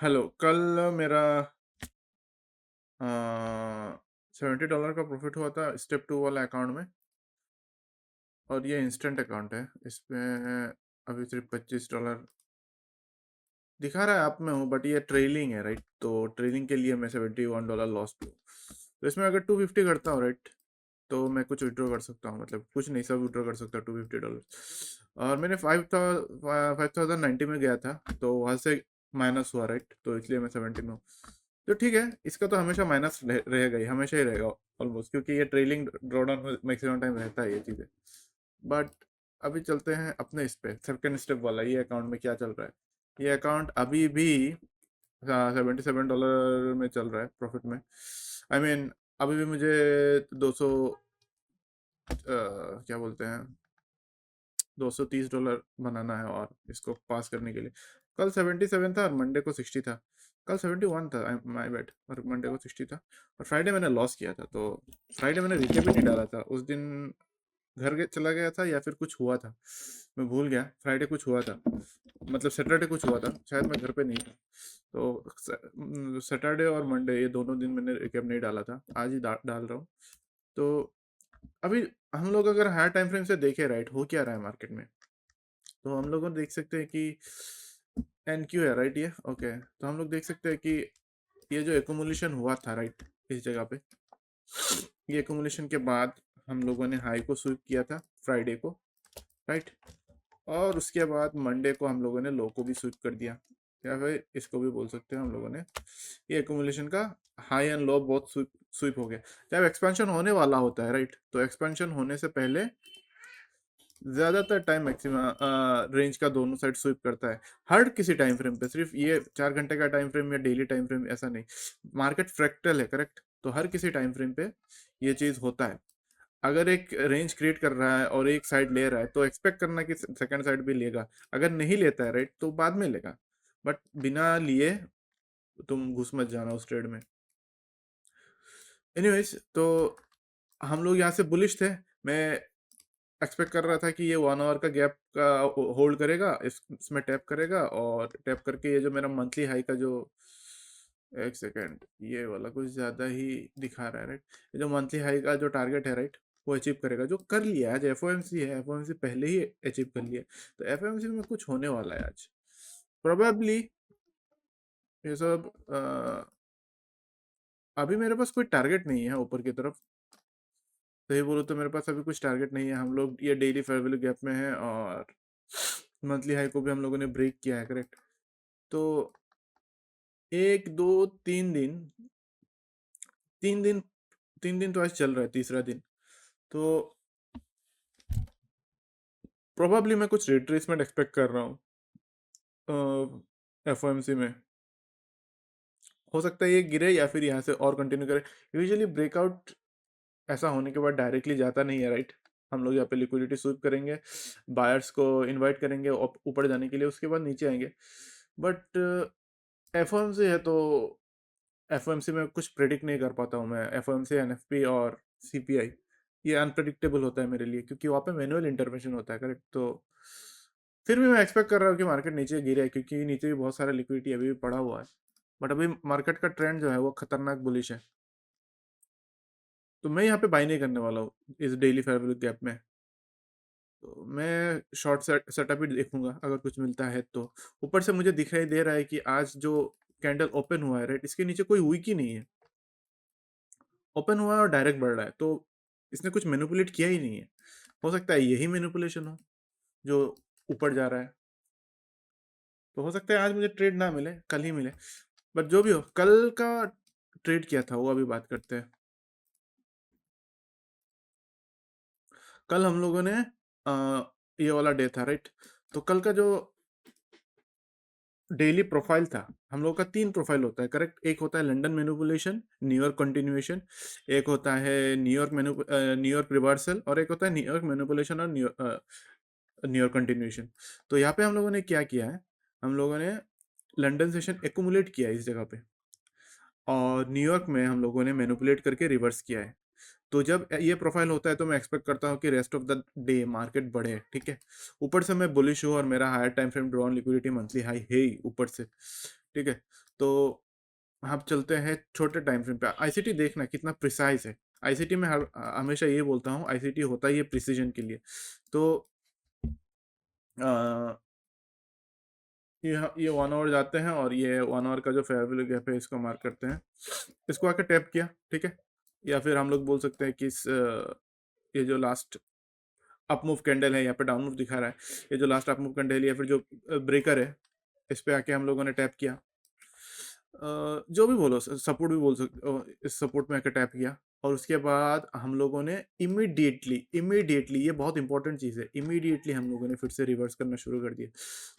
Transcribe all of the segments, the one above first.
Hello, कल मेरा $70 का प्रॉफ़िट हुआ था स्टेप 2 वाला अकाउंट में और ये इंस्टेंट अकाउंट है। इसमें अभी सिर्फ़ $25 दिखा रहा है अप में हूँ बट ये ट्रेलिंग है राइट? तो ट्रेलिंग के लिए मैं $71 लॉस पे हूँ। तो इसमें अगर 250 करता हूँ राइट? तो मैं कुछ विथड्रॉ कर सकता हूँ, मतलब कुछ नहीं, सब विथड्रॉ कर सकता हूँ $250। और मैंने 5090 में गया था, तो वहाँ से माइनस हुआ राइट? तो इसलिए मैं 70 में हूँ। तो ठीक है, इसका तो हमेशा माइनस रहेगा ही, हमेशा ही रहेगा ऑलमोस्ट, क्योंकि ये ट्रेलिंग ड्रॉडाउन में मैक्सिमम टाइम रहता है ये चीज़ें। बट अभी चलते हैं अपने इस पे सेकंड स्टेप वाला, ये अकाउंट में क्या चल रहा है। ये अकाउंट अभी भी $77 में चल रहा है प्रॉफिट में। आई I मीन अभी भी मुझे 200 क्या बोलते हैं, $230 बनाना है और इसको पास करने के लिए। कल 77 था और मंडे को 60 था। कल 71 था, माय बैड, और मंडे को 60 था। और फ्राइडे मैंने लॉस किया था, तो फ्राइडे मैंने रिकेप ही नहीं डाला था उस दिन। चला गया था या फिर कुछ हुआ था, मैं भूल गया। फ्राइडे कुछ हुआ था, मतलब सैटरडे कुछ हुआ था, शायद मैं घर पे नहीं था। तो सैटरडे और मंडे ये दोनों दिन मैंने रिकेप नहीं डाला था, आज ही डाल रहा हूँ। तो अभी हम लोग अगर हायर टाइम फ्रेम से देखें राइट, हो क्या रहा है मार्केट में, तो हम लोग देख सकते हैं कि एन क्यू है राइट, ये ओके। तो हम लोग देख सकते हैं कि ये जो एकोमुलेशन हुआ था राइट, इस जगह पे, ये एकोमुलेशन के बाद हम लोगों ने हाई को स्वीप किया था फ्राइडे को राइट, और उसके बाद मंडे को हम लोगों ने लो को भी स्वीप कर दिया, या फिर इसको भी बोल सकते हैं हम लोगों ने ये एकोमुलेशन का हाई एंड लो बहुत स्वीप हो गया। जब एक्सपेंशन होने वाला होता है राइट, तो एक्सपेंशन होने से पहले ज्यादातर टाइम मैक्सिमम रेंज का दोनों साइड स्वीप करता है, हर किसी टाइम फ्रेम पे। सिर्फ ये 4 घंटे का टाइम फ्रेम या डेली टाइम फ्रेम ऐसा नहीं, मार्केट फ्रैक्टल है करेक्ट, तो हर किसी टाइम फ्रेम पे ये चीज होता है। अगर एक रेंज क्रिएट कर रहा है और एक साइड ले रहा है, तो एक्सपेक्ट करना कि सेकंड साइड भी लेगा। अगर नहीं लेता है राइट, तो बाद में लेगा, बट बिना लिए तुम घुस मत जाना उस ट्रेड में। एनीवेज, तो हम लोग यहाँ से बुलिश थे। मैं एक्सपेक्ट कर रहा था कि ये 1 आवर का गैप का होल्ड करेगा, इसमें टैप करेगा, और टैप करके ये जो मेरा मंथली हाई का जो, एक सेकेंड, ये वाला कुछ ज़्यादा ही दिखा रहा है राइट, ये जो मंथली हाई का जो टारगेट है राइट, वो अचीव करेगा, जो कर लिया। आज एफओएमसी है, एफओएमसी पहले ही अचीव कर लिया, तो एफओएमसी में कुछ होने वाला है आज प्रोबेबली। ये सब अभी मेरे पास कोई टारगेट नहीं है ऊपर की तरफ, सही बोलो तो मेरे पास अभी कुछ टारगेट नहीं है। हम लोग ये डेली फेयर वैल्यू गैप में है, और मंथली हाई को भी हम लोगों ने ब्रेक किया है करेक्ट। तो 1 2 3 दिन, 3 दिन, 3 दिन तो आज चल रहा है, तीसरा दिन। तो प्रोबेबली मैं कुछ रिट्रेसमेंट एक्सपेक्ट कर रहा हूँ एफओएमसी में। हो सकता है ये गिरे या फिर यहाँ से और कंटिन्यू करे। यूजुअली ब्रेकआउट ऐसा होने के बाद डायरेक्टली जाता नहीं है राइट। हम लोग यहाँ पे लिक्विडिटी स्वीप करेंगे, बायर्स को इनवाइट करेंगे ऊपर जाने के लिए, उसके बाद नीचे आएंगे। बट एफओएमसी है, तो एफओएमसी में कुछ प्रेडिक्ट नहीं कर पाता हूँ मैं। एफओएमसी, एनएफपी और सीपीआई, ये अनप्रेडिक्टेबल होता है मेरे लिए, क्योंकि वहाँ पे मैनुअल इंटरवेंशन होता है करेक्ट। तो फिर भी मैं एक्सपेक्ट कर रहा हूँ कि मार्केट नीचे गिरे, क्योंकि नीचे भी बहुत सारा लिक्विडिटी अभी भी पड़ा हुआ है। बट अभी मार्केट का ट्रेंड जो है वो खतरनाक बुलिश है, तो मैं यहाँ पे बाई नहीं करने वाला हूँ इस डेली फेयर वैल्यू गैप में। तो मैं शॉर्ट सेटअप ही देखूंगा अगर कुछ मिलता है तो। ऊपर से मुझे दिखाई दे रहा है कि आज जो कैंडल ओपन हुआ है राइट, इसके नीचे कोई वीक ही नहीं है, ओपन हुआ है और डायरेक्ट बढ़ रहा है, तो इसने कुछ मैनिपुलेट किया ही नहीं है। हो सकता है यही मैनिपुलेशन हो जो ऊपर जा रहा है। तो हो सकता है आज मुझे ट्रेड ना मिले, कल ही मिले। बट जो भी हो, कल का ट्रेड किया था वो अभी बात करते हैं। कल हम लोगों ने ये वाला डे था राइट, तो कल का जो डेली प्रोफाइल था, हम लोग का 3 प्रोफाइल होता है करेक्ट। एक होता है लंदन मैनिपुलेशन, न्यूयॉर्क कंटिन्यूएशन, एक होता है न्यूयॉर्क रिवर्सल, और एक होता है न्यूयॉर्क मैनिपुलेशन और न्यूयॉर्क कंटिन्यूएशन। तो यहाँ पे हम लोगों ने क्या किया है, हम लोगों ने लंदन सेशन एक्यूमुलेट किया है इस जगह पे, और न्यूयॉर्क में हम लोगों ने मैनिपुलेट करके रिवर्स किया है। तो जब ये प्रोफाइल होता है, तो मैं एक्सपेक्ट करता हूँ कि rest of the day market बढ़े, ठीक है। ऊपर से मैं बुलिश हूँ और मेरा higher time frame drawn liquidity monthly high है ही ऊपर से, ठीक है, तो हम चलते हैं छोटे टाइम फ्रेम पे। आईसीटी देखना कितना प्रिसाइज है। आईसीटी में हमेशा ये बोलता हूँ, आईसीटी होता ही है प्रिसीजन के लिए। तो अ, ये 1 आवर जाते हैं और ये 1 आवर का जो फेयर वैल्यू गैप है इसको मार्क करते हैं। इसको आके टैप किया, ठीक है, या फिर हम लोग बोल सकते हैं कि ये जो लास्ट अप मूव कैंडल है, यहाँ पे डाउन मूव दिखा रहा है, ये जो लास्ट अप मूव कैंडल या फिर जो ब्रेकर है, इस पे आके हम लोगों ने टैप किया। जो भी बोलो, सपोर्ट भी बोल सकते हो, इस सपोर्ट में आके टैप किया। और उसके बाद हम लोगों ने इमीडिएटली ये बहुत इंपॉर्टेंट चीज़ है, इमीडिएटली हम लोगों ने फिर से रिवर्स करना शुरू कर दिया।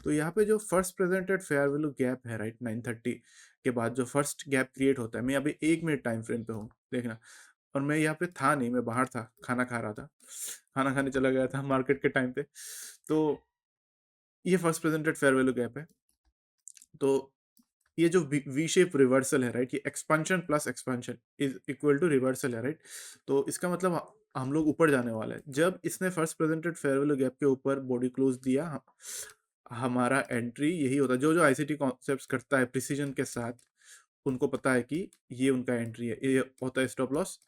तो यहाँ पे जो first presented fair value gap है, राइट, 930 के बाद जो फर्स्ट गैप क्रिएट होता है, मैं अभी 1 मिनट टाइम फ्रेम पे हूँ, देखना। और मैं यहाँ पे था नहीं, मैं बाहर था, खाना खा रहा था, खाना खाने चला गया था मार्केट के टाइम पे। तो ये first presented fair value gap है। तो ये जो वी शेप रिवर्सल है, राइट, ये expansion plus expansion is equal to reversal है, राइट। तो इसका मतलब हम लोग ऊपर जाने वाला है। जब इसने first presented fair value gap के ऊपर बॉडी क्लोज दिया, हमारा एंट्री यही होता है। जो जो आईसीटी कॉन्सेप्ट्स करता है प्रिसीजन के साथ, उनको पता है कि ये उनका एंट्री है, ये होता है स्टॉप लॉस।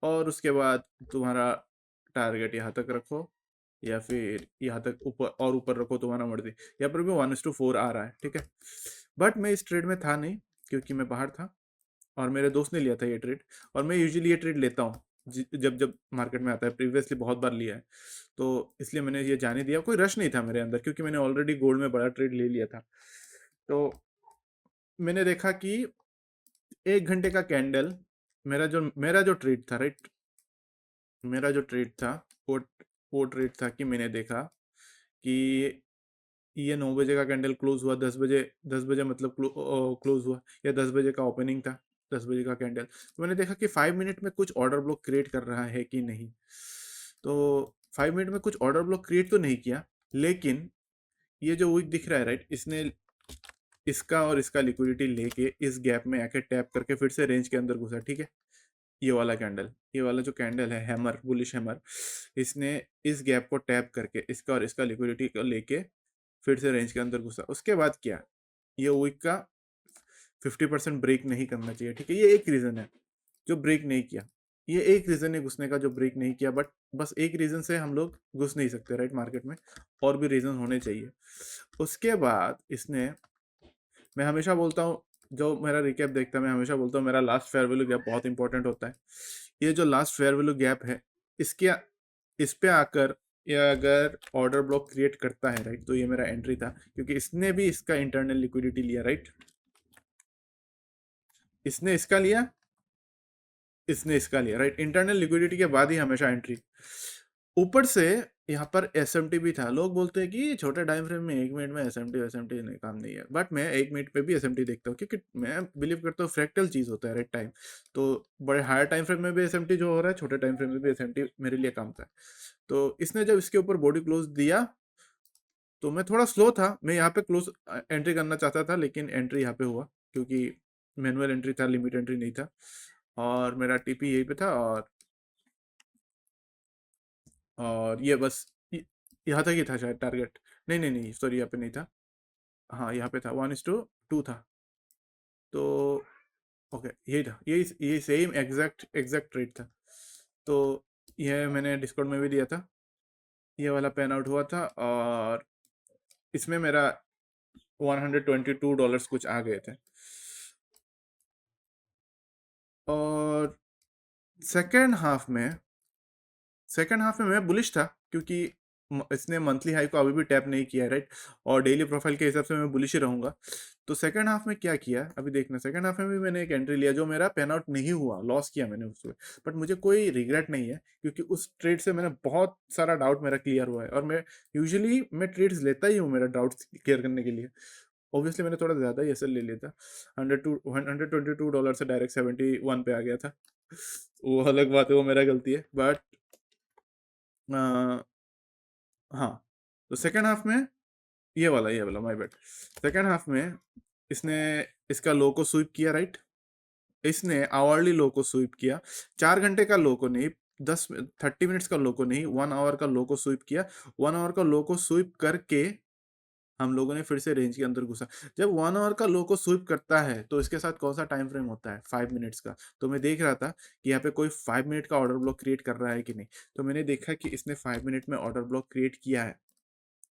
और उसके बाद तुम्हारा टारगेट यहाँ तक रखो या फिर यहाँ तक ऊपर और ऊपर रखो, तुम्हारा मर्जी। यहाँ पर भी 1:4 आ रहा है, ठीक है। बट मैं इस ट्रेड में था नहीं, क्योंकि मैं बाहर था और मेरे दोस्त ने लिया था ये ट्रेड। और मैं यूजुअली ये ट्रेड लेता हूँ जब जब मार्केट में आता है, प्रीवियसली बहुत बार लिया है। तो इसलिए मैंने ये जाने दिया, कोई रश नहीं था मेरे अंदर, क्योंकि मैंने ऑलरेडी गोल्ड में बड़ा ट्रेड ले लिया था। तो मैंने देखा कि 1 घंटे का कैंडल, मेरा जो ट्रेड था, राइट, मेरा जो ट्रेड था, वो वो ट्रेड था कि मैंने देखा कि ये 9 बजे का कैंडल क्लोज हुआ, 10 बजे, 10 बजे मतलब क्लोज हुआ, या 10 बजे का ओपनिंग था, 10 बजे का कैंडल। तो मैंने देखा कि 5 मिनट में कुछ ऑर्डर ब्लॉक क्रिएट कर रहा है कि नहीं। तो 5 मिनट में कुछ ऑर्डर ब्लॉक क्रिएट तो नहीं किया, लेकिन ये जो वीक दिख रहा है, राइट, इसने इसका और इसका लिक्विडिटी लेके इस गैप में आके टैप करके फिर से रेंज के अंदर घुसा, ठीक है। ये वाला कैंडल, ये वाला जो कैंडल है, हैमर, बुलिश हैमर, इसने इस गैप को टैप करके इसका और इसका लिक्विडिटी को लेके फिर से रेंज के अंदर घुसा। उसके बाद क्या, ये वीक का 50% ब्रेक नहीं करना चाहिए, ठीक है। ये एक रीजन है जो ब्रेक नहीं किया, ये एक रीजन है घुसने का जो ब्रेक नहीं किया। बट बस एक रीजन से हम लोग घुस नहीं सकते, राइट, मार्केट में और भी रीजन होने चाहिए। उसके बाद इसने, मैं हमेशा बोलता हूँ, जो मेरा रिकैप देखता है, मैं हमेशा बोलता हूँ मेरा लास्ट फेयर वैल्यू गैप बहुत इंपॉर्टेंट होता है। ये जो लास्ट फेयर वैल्यू गैप है, इसके इस पे आकर ये अगर ऑर्डर ब्लॉक क्रिएट करता है, राइट, तो ये मेरा एंट्री था, क्योंकि इसने भी इसका इंटरनल लिक्विडिटी लिया, राइट, इसने इसका लिया, इसने इसका लिया, राइट। इंटरनल लिक्विडिटी के बाद ही हमेशा एंट्री। ऊपर से यहाँ पर एसएमटी भी था। लोग बोलते हैं कि छोटे टाइम फ्रेम में 1 मिनट में एसएमटी एसएमटी नहीं, काम नहीं है। बट मैं 1 मिनट पे भी एसएमटी देखता हूँ, क्योंकि मैं बिलीव करता हूँ फ्रैक्टल चीज होता है, राइट, टाइम। तो बड़े हायर टाइम फ्रेम में भी एसएमटी जो हो रहा है, छोटे टाइम फ्रेम में भी एसएमटी मेरे लिए काम का है। तो इसने जब इसके ऊपर बॉडी क्लोज दिया, तो मैं थोड़ा स्लो था, मैं यहाँ पे क्लोज एंट्री करना चाहता था, लेकिन एंट्री यहाँ पे हुआ, क्योंकि मैनुअल एंट्री था, लिमिट एंट्री नहीं था। और मेरा टीपी यहीं पे था, और ये बस यहाँ तक ही था शायद टारगेट। नहीं नहीं नहीं, सॉरी, यहाँ पे नहीं था। हाँ, यहाँ पे था, 1:2 था। तो ओके, यही था, यही सेम एग्जैक्ट एग्जैक्ट रेट था। तो यह मैंने डिस्काउंट में भी दिया था, ये वाला पैन आउट हुआ था। और इसमें मेरा $122 कुछ आ गए थे। और सेकेंड हाफ में सेकेंड हाफ में मैं बुलिश था, क्योंकि इसने मंथली हाई को अभी भी टैप नहीं किया, राइट। और डेली प्रोफाइल के हिसाब से मैं बुलिश ही रहूंगा। तो सेकेंड हाफ में क्या किया, अभी देखना, सेकेंड हाफ में भी मैंने एक एंट्री लिया, जो मेरा पेन आउट नहीं हुआ, लॉस किया मैंने उसमें। बट मुझे कोई रिग्रेट नहीं है, क्योंकि उस ट्रेड से मैंने बहुत सारा डाउट मेरा क्लियर हुआ है। और मैं ट्रेड्स लेता ही हूँ मेरा डाउट्स क्लियर करने के लिए। ऑब्वियसली मैंने थोड़ा ज़्यादा ही एसएल ले लिया था, $122 से डायरेक्ट 71 पे आ गया था। वो अलग बात है, वो मेरा गलती है। बट हाँ, तो सेकेंड हाफ में ये वाला माय बैड। सेकेंड हाफ में इसने इसका लो को स्वीप किया, राइट। इसने आवरली लो को स्वीप किया, 4 घंटे का लो को नहीं, 30 मिनट्स का लो को नहीं, 1 आवर का लो को स्वीप किया। 1 आवर का लो को स्वीप करके हम लोगों ने फिर से रेंज के अंदर घुसा। जब 1 आवर का लो को स्वीप करता है तो इसके साथ कौन सा टाइम फ्रेम होता है, 5 मिनट्स का। तो मैं देख रहा था कि यहाँ पे कोई 5 मिनट का ऑर्डर ब्लॉक क्रिएट कर रहा है कि नहीं। तो मैंने देखा कि इसने 5 मिनट में ऑर्डर ब्लॉक क्रिएट किया है,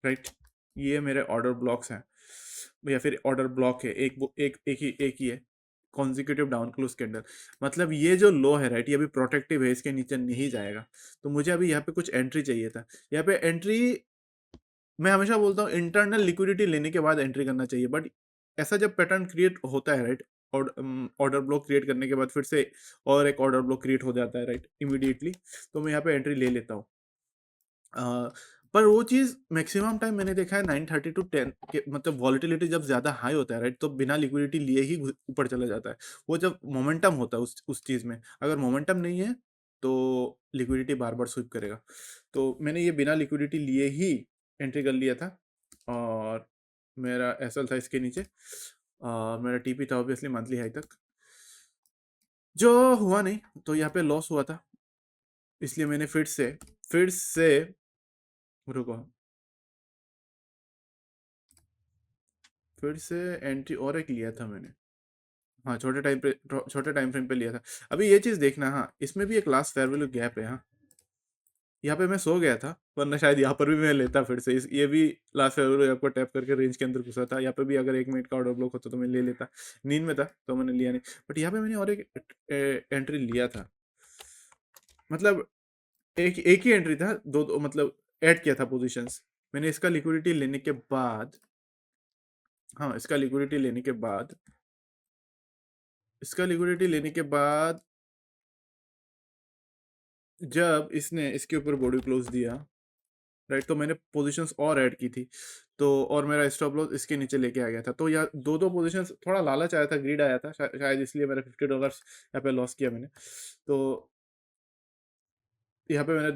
राइट। ये मेरे ऑर्डर ब्लॉक्स हैं, या फिर ऑर्डर ब्लॉक है, एक ही है, कॉन्जिक्यूटिव डाउन क्लोज कैंडल। मतलब ये जो लो है, राइट, ये अभी प्रोटेक्टिव है, इसके नीचे नहीं जाएगा। तो मुझे अभी यहाँ पे कुछ एंट्री चाहिए था। यहाँ पे एंट्री, मैं हमेशा बोलता हूँ इंटरनल लिक्विडिटी लेने के बाद एंट्री करना चाहिए, बट ऐसा जब पैटर्न क्रिएट होता है, राइट, और ऑर्डर ब्लॉक क्रिएट करने के बाद फिर से और एक ऑर्डर ब्लॉक क्रिएट हो जाता है, राइट, इमीडिएटली, तो मैं यहाँ पे एंट्री ले लेता हूँ। पर वो चीज़ मैक्सिमम टाइम मैंने देखा है 9:30 टू 10 के, मतलब वॉलेटिलिटी जब ज़्यादा हाई होता है, राइट, तो बिना लिक्विडिटी लिए ही ऊपर चला जाता है। वो जब मोमेंटम होता है उस चीज़ में, अगर मोमेंटम नहीं है तो लिक्विडिटी बार बार स्वीप करेगा। तो मैंने ये बिना लिक्विडिटी लिए ही एंट्री कर लिया था, और मेरा एसएल था इसके नीचे, मेरा टीपी था ऑब्वियसली मंथली हाई तक, जो हुआ नहीं, तो यहाँ पे लॉस हुआ था। इसलिए मैंने फिर से रुको, फिर से एंट्री और एक लिया था मैंने। हाँ, छोटे टाइम फ्रेम पे लिया था। अभी ये चीज़ देखना, हाँ, इसमें भी एक लास्ट फेयर वैल्यू गैप है। हाँ, यहाँ पे मैं सो गया था, वरना शायद यहाँ पर भी मैं लेता फिर से। ये भी लास्ट फेयर वैल्यू आपको टैप करके रेंज के अंदर घुसा था। यहाँ पे भी अगर 1 मिनट का ऑर्डर ब्लॉक होता तो मैं ले लेता। नींद में था तो मैंने लिया नहीं, बट यहाँ पे मैंने और एक एंट्री लिया था। मतलब एक एक ही एंट्री था, दो मतलब ऐड किया था पोजीशंस मैंने। इसका लिक्विडिटी लेने के बाद, हाँ, इसका लिक्विडिटी लेने के बाद जब इसने इसके ऊपर बॉडी क्लोज दिया, राइट, तो मैंने पोजीशंस और ऐड की थी। तो और मेरा स्टॉप लॉस इसके नीचे लेके आ गया था। तो यार दो पोजीशंस, थोड़ा लालच आया था, ग्रीड आया था, शायद इसलिए मेरा $50 यहाँ पे लॉस किया मैंने। तो यहाँ पे मैंने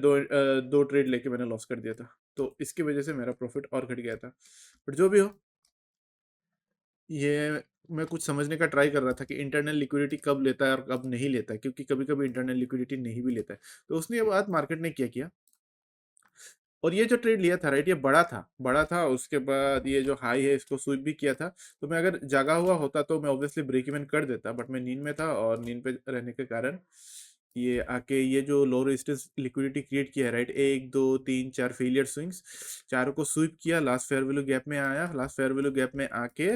दो ट्रेड लेके मैंने लॉस कर दिया था। तो इसकी वजह से मेरा प्रॉफिट और घट गया था। बट जो भी हो, ये मैं कुछ समझने का ट्राई कर रहा था कि इंटरनल लिक्विडिटी कब लेता है और कब नहीं लेता है, क्योंकि कभी कभी इंटरनल लिक्विडिटी नहीं भी लेता है। तो उसने ये बात मार्केट ने क्या किया, और ये जो ट्रेड लिया था, राइट, ये बड़ा था। उसके बाद ये जो हाई है इसको स्वीप भी किया था। तो मैं अगर जागा हुआ होता तो मैं ऑब्वियसली ब्रेक इवन कर देता, बट मैं नींद में था, और नींद पे रहने के कारण ये आके ये जो लो रेजिस्टेंस लिक्विडिटी क्रिएट किया है, राइट, 1 2 3 4 फेलियर स्विंग्स, चारों को स्वीप किया, लास्ट फेयर वैल्यू गैप में आया। लास्ट फेयर वैल्यू गैप में आके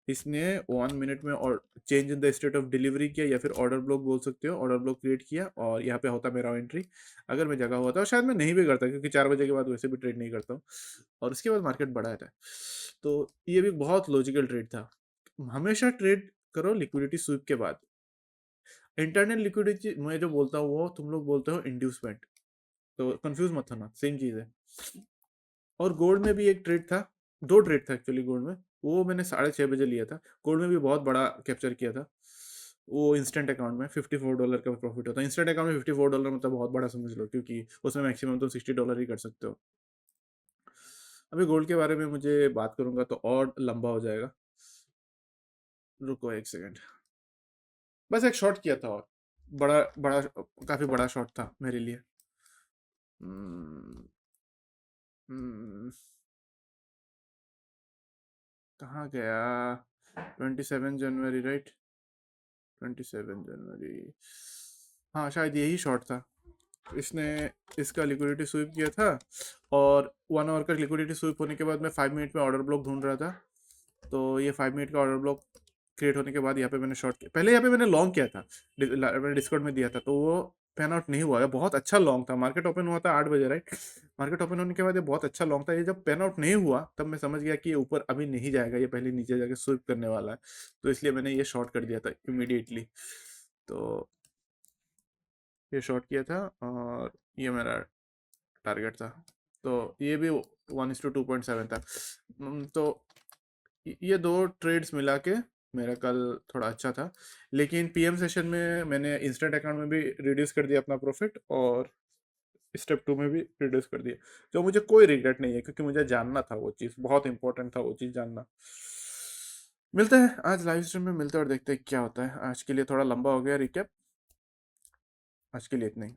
इसने 1 मिनट में और change in the state of delivery किया, या फिर ऑर्डर ब्लॉक बोल सकते हो, ऑर्डर ब्लॉक क्रिएट किया, और यहाँ पे होता मेरा एंट्री। अगर मैं जगह हुआ था, और शायद मैं नहीं भी करता, क्योंकि 4 बजे के बाद वैसे भी ट्रेड नहीं करता हूँ, और उसके बाद मार्केट बढ़ा था। तो ये भी बहुत लॉजिकल ट्रेड था। हमेशा ट्रेड करो लिक्विडिटी स्वीप के बाद। इंटरनल लिक्विडिटी मैं जो बोलता हूँ वो तुम लोग बोलते हो इंड्यूसमेंट, तो कंफ्यूज मत होना, सेम चीज़ है। और गोल्ड में भी एक ट्रेड था, दो ट्रेड था एक्चुअली गोल्ड में। वो मैंने 6:30 बजे लिया था। गोल्ड में भी बहुत बड़ा कैप्चर किया था। वो इंस्टेंट अकाउंट में $54 का प्रॉफिट होता है। इंस्टेंट अकाउंट में $54 मतलब बहुत बड़ा समझ लो, क्योंकि उसमें मैक्सिमम तो $60 ही कर सकते हो। अभी गोल्ड के बारे में मुझे बात करूंगा तो और लंबा हो जाएगा। रुको एक सेकेंड, बस एक शॉट किया था, और बड़ा बड़ा काफी बड़ा शॉट था मेरे लिए। हम्म, हम्म, कहाँ गया, 27 जनवरी, राइट, 27 जनवरी, हाँ शायद यही शॉट था। इसने इसका लिक्विडिटी स्वीप किया था, और 1 आवर का लिक्विडिटी स्वीप होने के बाद मैं 5 मिनट में ऑर्डर ब्लॉक ढूंढ रहा था। तो ये 5 मिनट का ऑर्डर ब्लॉक क्रिएट होने के बाद यहाँ पे मैंने शॉर्ट किया। पहले यहाँ पे मैंने लॉन्ग किया था, मैंने डिस्काउंट में दिया था, तो वो पैन आउट नहीं हुआ। ये बहुत अच्छा लॉन्ग था, मार्केट ओपन हुआ था 8 बजे, राइट। मार्केट ओपन होने के बाद ये बहुत अच्छा लॉन्ग था। ये जब पैन आउट नहीं हुआ तब मैं समझ गया कि ये ऊपर अभी नहीं जाएगा, ये पहले नीचे जाके स्विप करने वाला है। तो इसलिए मैंने ये शॉर्ट कर दिया था इमीडिएटली। तो ये शॉर्ट किया था, और ये मेरा टारगेट था। तो ये भी 1:2.7 था। तो ये दो ट्रेड्स मिला के मेरा कल थोड़ा अच्छा था। लेकिन पीएम सेशन में मैंने इंस्टेंट अकाउंट में भी रिड्यूस कर दिया अपना प्रॉफिट, और स्टेप 2 में भी रिड्यूस कर दिया। जो मुझे कोई रिग्रेट नहीं है, क्योंकि मुझे जानना था, वो चीज़ बहुत इंपॉर्टेंट था, वो चीज़ जानना। मिलते हैं आज लाइव स्ट्रीम में, मिलते हैं और देखते हैं क्या होता है। आज के लिए थोड़ा लंबा हो गया रिकैप, आज के लिए इतना ही।